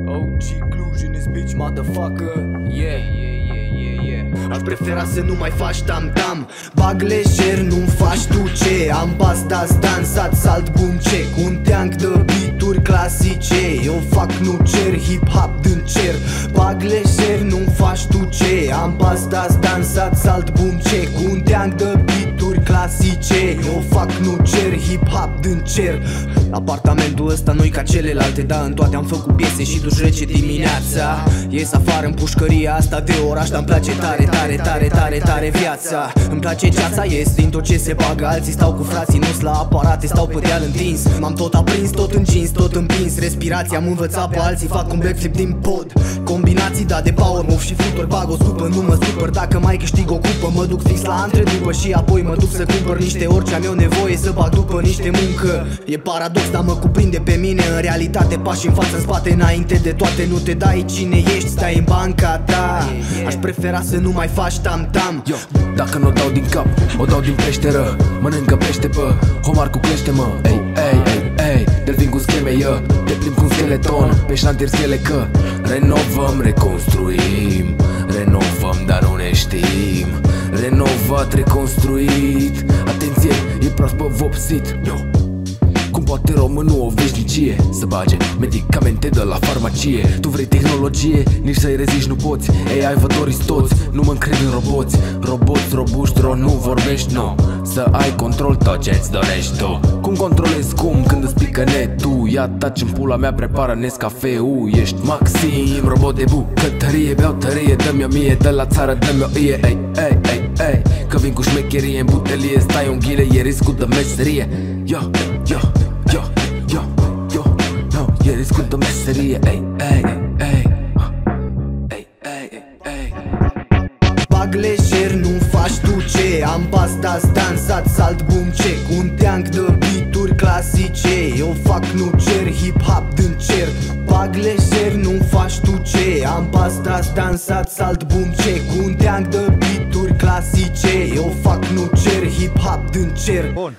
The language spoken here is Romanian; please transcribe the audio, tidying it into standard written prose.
OG Cluj in this bitch, motherfucker. Aș prefera să nu mai faci tam-tam. Bag lejer, nu-mi faci tu ce. Am pasta dansat, salt boom check. Un teanc de beat-uri clasice. Eu fac, nu cer, hip-hop din cer. Bag lejer, nu-mi faci tu ce. Am pasta dansat, salt boom check. Un teanc de beat-uri clasice. Eu fac, nu cer, hip-hop din cer. Apartamentul ăsta nu-i ca celelalte, dar în toate am făcut piese și duci rece dimineața. Ies afară în pușcăria asta de oraș, dar-mi place tare, tare, tare, tare, tare viața. Îmi place ceața, ies din tot ce se bagă. Alții stau cu frații, nu-s la aparate, stau pe deal întins. M-am tot aprins, tot în jeans, tot împins. Respirația am învățat pe alții, fac un backflip din pod. Combinații, da, de power move și fluturi. Bag o scupă, nu mă supăr dacă mai câștig o cupă. Mă duc fix la antredupă și apoi mă duc să cumpăr niște orice am eu nevoie să bag după niște muncă. E paradox, dar mă cuprinde pe mine. În realitate pași în față, în spate, înainte de toate. Nu te dai cine ești, stai în banca ta. Aș prefera să nu mai faci tam-tam. Dacă nu o dau din cap, o dau din peșteră. Mănâncă pește pe homar cu clește-mă. Ei, ei, ei, ei, delfin cu scheme, te plimb cu un skeleton pe șantier schele că renovăm, reconstruim. Renovăm, dar nu ne știm. Renovat, reconstruit. Atenție, e proaspăt vopsit. Cum poate românul o veșnicie să bage medicamente de la farmacie? Tu vrei tehnologie, nici să-i reziști nu poți. AI vă doriți toți, nu mă încred în roboți. Roboți, robuști, nu vorbești, nu. Să ai control tot ce-ți dorești tu. Cum controlezi cum când îți pică netul? Ia taci în pula mea, prepară Nescafeu. Ești Maxim, robot de bucătărie. Beau tărie, dă-mi o mie, de la țară dă-mi o ie. Ei, ei, ei, ei, că vin cu șmecherie în butelie. Stai un ghile, e riscul de meserie. E riscul de meserie. Ei, ei, ei, ei, ei, ei. Bag lejer, nu faci tu ce. Am pasta dansat, salt boom check. Un teanc de beat-uri clasice. Eu fac, nu cer, hip-hop din cer. Bag lejer, nu faci tu ce. Am pasta dansat, salt boom check. Un teanc de beat-uri clasice. Eu fac, nu cer, hip-hop din cer. Bun.